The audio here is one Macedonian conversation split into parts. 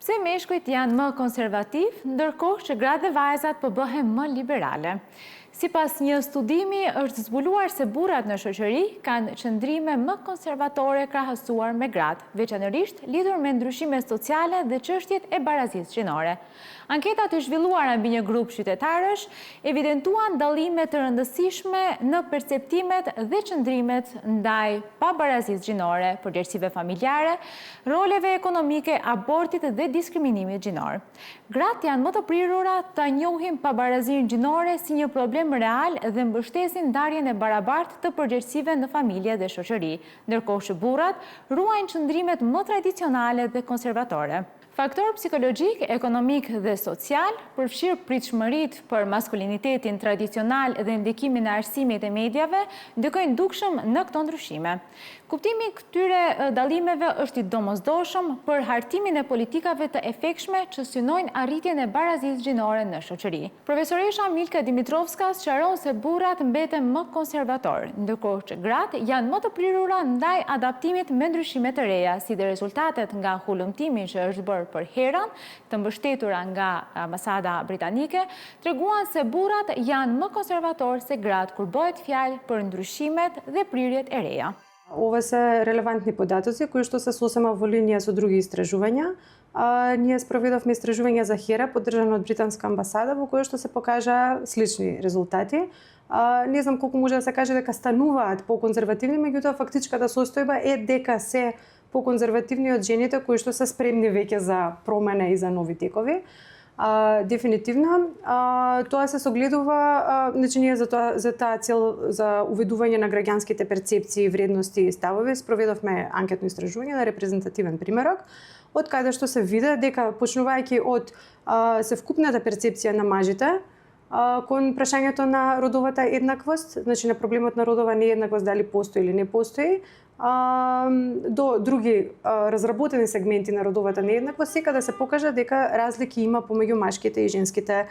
Pse meshkujt janë më konservativ, ndërkohë që gratë dhe vajzat po bëhen më liberale. Sipas një studimi, është zbuluar se burrat në shoqëri kanë qëndrime më konservatore krahasuar me gratë, veçanërisht lidhur me ndryshime sociale dhe çështjet e barazisë gjinore. Anketat e zhvilluara mbi një grup qytetarësh evidentuan dallime të rëndësishme në perceptimet dhe qëndrimet ndaj pabarazisë gjinore, përgjegjësive familjare, roleve ekonomike, abortit dhe diskriminimit gjinor. Gratë janë më të prirura ta njohin pabarazinë gjinore si një problem real dhe mbështesin ndarjen e barabartë të përgjegjësive në familje dhe shoqëri, ndërkohë që burrat ruajnë qëndrimet më tradicionale dhe konservatore. Faktor psikologjik, ekonomik dhe social përfshir pritshmëritë për maskulinitetin tradicional dhe ndikimin e arsimit e mediave ndikojnë dukshëm në këto ndryshime. Kuptimi i këtyre dallimeve është i domosdoshëm për hartimin e politikave të efektshme që synojnë arritjen e barazisë gjinore në shoqëri. Profesoresha Milka Dimitrovska sqaron se burrat mbeten më konservator, ndërkohë që gratë janë më të prirura ndaj adaptimit me ndryshime të reja, si dhe rezultatet nga hulumtimi që është bërë për herën, të mbështetura nga ambasada britanike, treguan se burrat janë më konservator se gratë kur bëhet fjalë për ndryshimet dhe prirjet e reja. Ова се релевантни податоци кои што се сосема во линија со други истражувања. Ние спроведовме истражување за HERA, поддржано од британска амбасада, во кое што се покажа слични резултати. Не знам колку може да се каже дека стануваат поконзервативни, меѓутоа фактичката состојба е дека се поконзервативни од жените кои што се спремни веќе за промена и за нови текови. Дефинитивно, тоа се согледува, значи ние за таа цел за уведување на граѓанските перцепции, вредности и ставови спроведовме анкетно истражување на репрезентативен примерок, од каде што се види дека почнувајќи од севкупната перцепција на мажите кон прашањето на родовата еднаквост, значи на проблемот на родова нееднаквост дали постои или не постои, до други разработени сегменти на родовата нееднаквост, секаде се покажа дека разлики има помеѓу машките и женските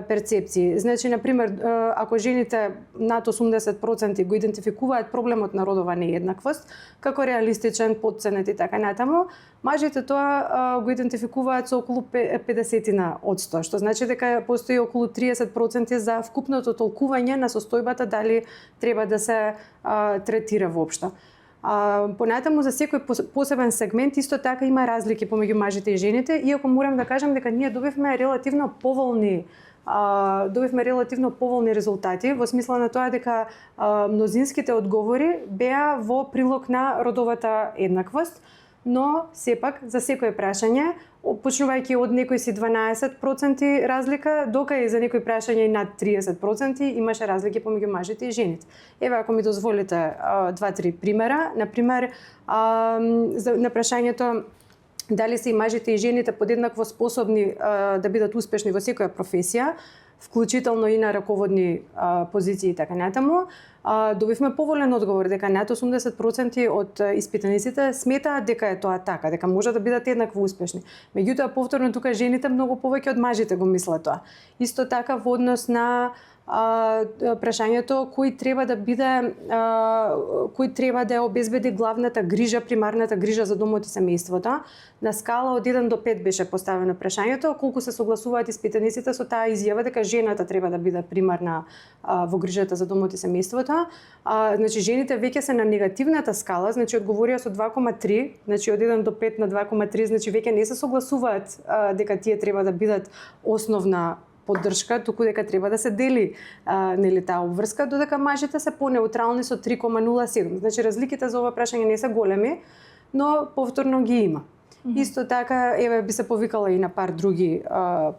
перцепции. Значи, например, ако жените над 80% го идентификуваат проблемот на родова нееднаквост како реалистичен, потценет и така натаму, мажите тоа го идентификуваат со околу 50%, што значи дека постои околу 30% за вкупното толкување на состојбата дали треба да се третира воопшто. Понатаму за секој посебен сегмент исто така има разлики помеѓу мажите и жените, иако морам да кажам дека ние добивме релативно поволни резултати, во смисла на тоа дека мнозинските одговори беа во прилог на родовата еднаквост, но сепак за секое прашање, почнувајќи од некои си 12% разлика, дока и за некои прашања и над 30% имаше разлики помеѓу мажите и жените. Еве, ако ми дозволите 2-3 примера. Например, на прашањето дали се и мажите и жените подеднакво способни да бидат успешни во секоја професија, вклучително и на раководни позиции и така натаму, добивме поволен одговор дека над 80% од испитаниците сметаат дека е тоа така, дека може да бидат еднакво успешни. Меѓутоа, повторно тука жените многу повеќе од мажите го мислат тоа. Исто така во однос на прашањето кој треба да обезбеди главната грижа, примарната грижа за домот и семејството. На скала од 1 до 5 беше поставено прашањето, колку се согласуваат испитаниците со таа изјава дека жената треба да биде примарна во грижата за домот и семејството. Значи жените веќе се на негативната скала, значи одговорија со 2,3, значи од 1 до 5 на 2,3, значи веќе не се согласуваат дека тие треба да бидат основна поддршка, туку дека треба да се дели нели таа обврска, додека мажите се понеутрални со 3,07. Значи разликите за ова прашање не се големи, но повторно ги има. Исто така, еве би се повикала и на пар други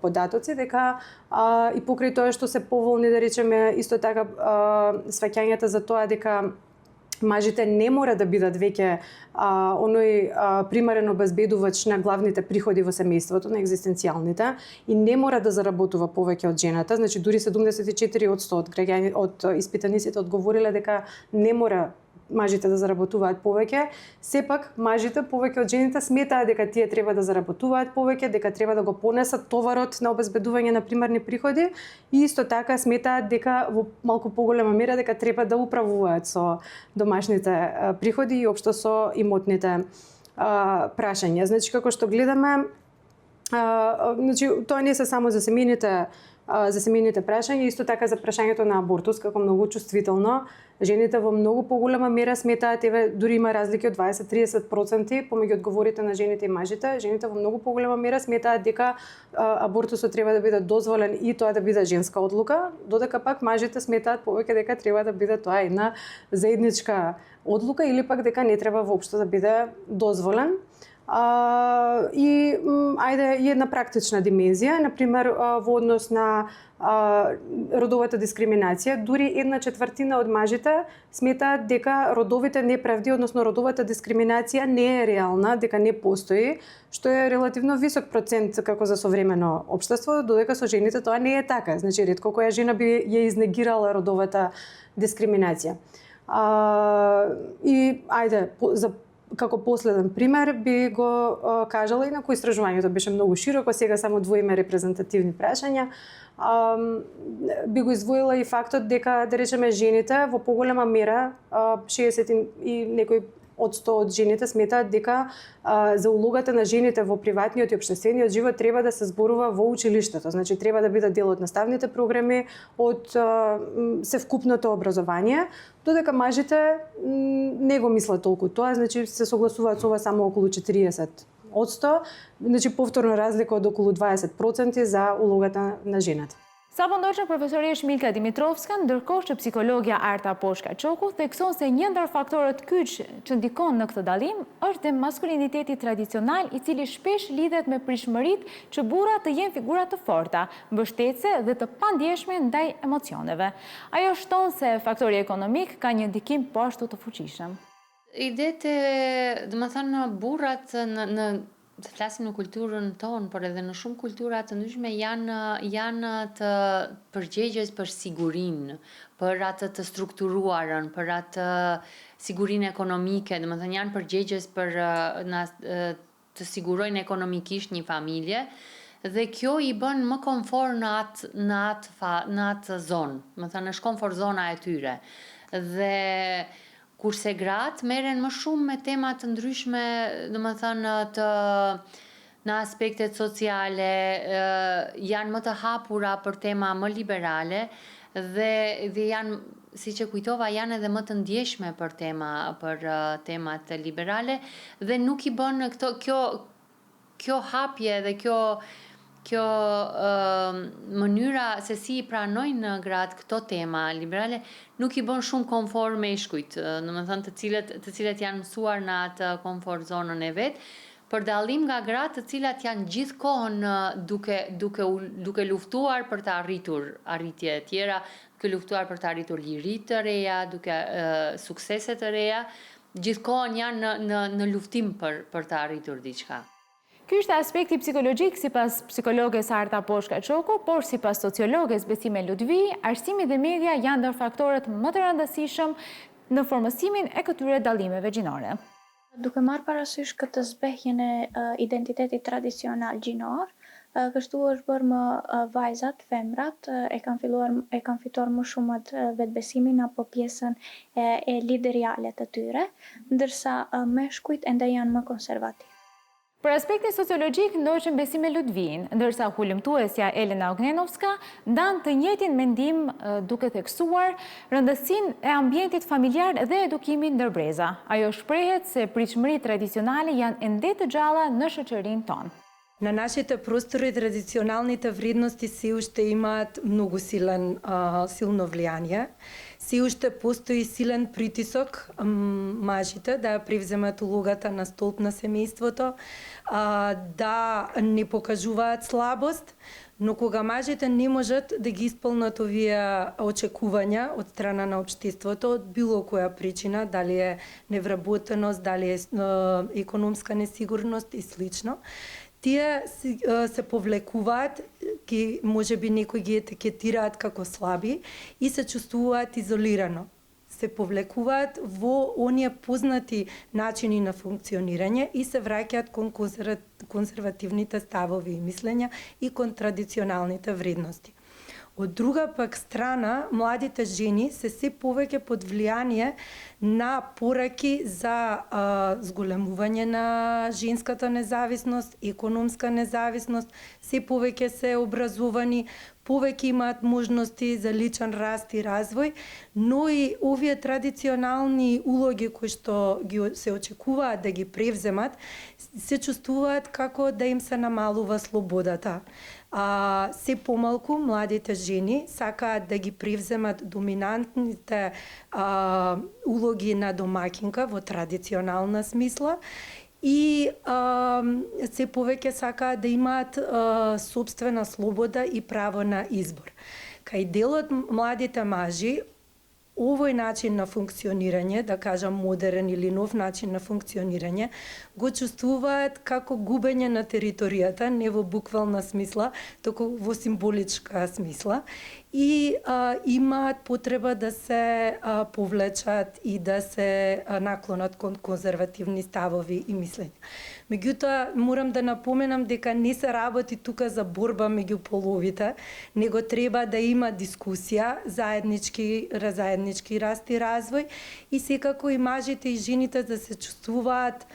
податоци, дека и покрај тоа што се поволни, да речеме, исто така сваќањата за тоа дека мажите не мора да бидат веќе оној примарен обезбедувач на главните приходи во семејството, на екзистенцијалните, и не мора да заработува повеќе од жената. Значи дури 74% од испитаниците одговориле дека не мора мажите да заработуваат повеќе, сепак мажите повеќе од жените сметаат дека тие треба да заработуваат повеќе, дека треба да го понесат товарот на обезбедување на примарни приходи и исто така сметаат дека во малку поголема мера дека треба да управуваат со домашните приходи и општо со имотните прашања. Значи како што гледаме, Значи, тоа не се само за семејните прашања, исто така за прашањето на абортус, како многу чувствително. Жените во многу поголема мера сметаат, дури има разлики од 20-30% помеѓу одговорите на жените и мажите. Жените во многу поголема мера сметаат дека абортусот треба да биде дозволен и тоа да биде женска одлука, додека пак мажите сметаат повеќе дека треба да биде тоа една заедничка одлука или пак дека не треба воопшто да биде дозволен. И една практична димензија, например во однос на родовата дискриминација, дури 1/4 од мажите сметаат дека родовите неправди, односно родовата дискриминација не е реална, дека не постои, што е релативно висок процент како за современо општество, додека со жените тоа не е така. Значи, ретко која жена би ја изнегирала родовата дискриминација. И за како последен пример би го кажала, инаку истражувањето беше многу широко, сега само двоиме репрезентативни прашања. Би го издвоила и фактот дека, да речеме, жените во поголема мера, 60 и некој од 100 од жените сметаат дека за улогата на жените во приватниот и општествениот живот треба да се зборува во училиштето. Значи, треба да биде дел од наставните програми, од севкупното образование, додека мажите не го мислат толку тоа, значи се согласуваат со ова само околу 40%, значи повторно разлика од околу 20% за улогата на жената. Sa po ndoqën profesoria Shmilka Dimitrovska, ndërkohë që psikologja Arta Poshka Çoku thekson se një ndër faktorët kyç që ndikon në këtë dallim është dhe maskuliniteti tradicional, i cili shpesh lidhet me prishmëritë që burrat të jenë figura të forta, mbështetëse dhe të pandjeshme ndaj emocioneve. Ajo shton se faktori ekonomik ka një ndikim po ashtu të fuqishëm. Idetë, domethënë burrat të flasim në kulturën tonë, por edhe në shumë kultura të ndryshme janë të përgjegjës për sigurinë, për atë të strukturuarën, për atë sigurinë ekonomike, domethënë janë përgjegjës për të sigurojnë ekonomikisht një familje, dhe kjo i bën më komfor në atë zonë, domethënë është komfort zona e tyre. Dhe kurse gratë merren më shumë me tema të ndryshme, domethënë në aspektet sociale, janë më të hapura për tema më liberale dhe janë, siç e kujtova, janë edhe më të ndjeshme për temat liberale dhe nuk i bën kjo hapje dhe kjo mënyra se si i pranojnë gratë këto tema liberale nuk i bën shumë komfort meshkujt, domethënë të cilët janë mësuar në atë komfort zonën e vet, për dallim nga gratë të cilat janë gjithkohën duke luftuar për të arritur arritje të tjera, duke luftuar për të arritur liritë të reja, duke suksese të reja, gjithkohën janë në luftim për të arritur diçka. Ky është aspekti psikologjik sipas psikologes Arta Poshka Çoku, por sipas sociologes Besime Ludvi, arsimi dhe media janë ndër faktorët më të rëndësishëm në formësimin e këtyre dallimeve gjinore. Duke marrë parasysh këtë zbehjen e identitetit tradicional gjinor, kështu është bërë më vajzat, femrat e kanë fituar më shumë atë vetbesimin apo pjesën e lideriale të tyre, ndërsa meshkujt ende janë më konservativ. Për aspektin sociologjik ndoqën Besime Ludvin, ndërsa hulumtuesja Elena Ognenovska ndan të njëjtin mendim duke theksuar rëndësinë e ambientit familjar dhe edukimin ndër breza. Ajo shprehet se pritshmëritë tradicionale janë ende të gjalla në shoqërinë tonë. На нашите простори традиционалните вредности се уште имаат многу силно влијание. Се уште постои силен притисок мажите да превземат улогата на столб на семејството, да не покажуваат слабост, но кога мажите не можат да ги исполнат овие очекувања од страна на општеството, од било која причина, дали е невработеност, дали е економска несигурност и слично, тие се повлекуваат, можеби некои ги етикетираат како слаби и се чувствуваат изолирано. Се повлекуваат во оние познати начини на функционирање и се враќаат кон конзервативните ставови и мислења и кон традиционалните вредности. Од друга пак страна, младите жени се повеќе под влијание на пораки за зголемување на женската независност, економска независност, се повеќе се образовани, повеќе имаат можности за личен раст и развој, но и овие традиционални улоги кои што се очекуваат да ги превземат, се чувствуваат како да им се намалува слободата. Се помалку младите жени сакаат да ги превземат доминантните улоги на домакинка во традиционална смисла и се повеќе сакаат да имаат собствена слобода и право на избор. Кај делот младите мажи, овој начин на функционирање, да кажам модерен или нов начин на функционирање, го чувствуваат како губење на територијата, не во буквална смисла, току во символичка смисла, и имаат потреба да се повлечат и да се наклонат кон конзервативни ставови и мислења. Меѓутоа, морам да напоменам дека не се работи тука за борба меѓу половите, него треба да има дискусија, заеднички раст и развој, и секако и мажите и жените да се чувствуваат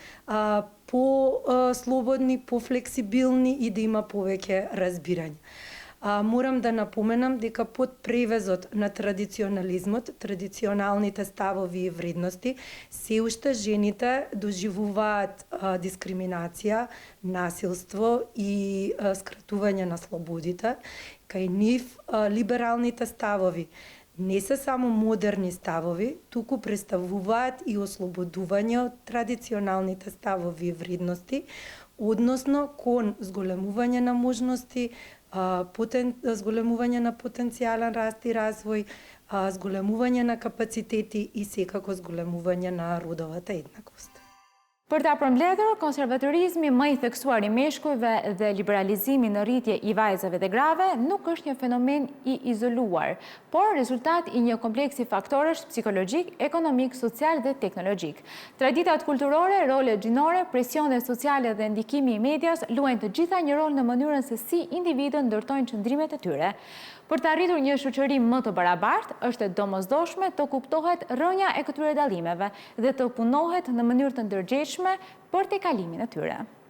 по-слободни, по-флексибилни и да има повеќе разбирање. Морам да напоменам дека под превезот на традиционализмот, традиционалните ставови и вредности, се уште жените доживуваат дискриминација, насилство и скратување на слободите. Кај нив либералните ставови не се само модерни ставови, туку представуваат и ослободување од традиционалните ставови и вредности, односно кон зголемување на можности, зголемување на потенцијален раст и развој, зголемување на капацитети и секако зголемување на родовата еднакост. Për ta përmbledhur, konservatorizmi më i theksuar I meshkujve dhe liberalizimi në rritje I vajzave dhe grave nuk është një fenomen I izoluar, por rezultat I një kompleksi faktorësh psikologjik, ekonomik, social dhe teknologjik. Traditat kulturore, role gjinore, presionet sociale dhe ndikimi I medias luajnë të gjitha një rol në mënyrën se si individët ndërtojnë qëndrimet e tyre. Për të arritur një shoqëri më të barabartë, është e domosdoshme të kuptohet rënja e këtyre dallimeve dhe të punohet në mënyrë të ndërgjegjshme për tejkalimin e tyre.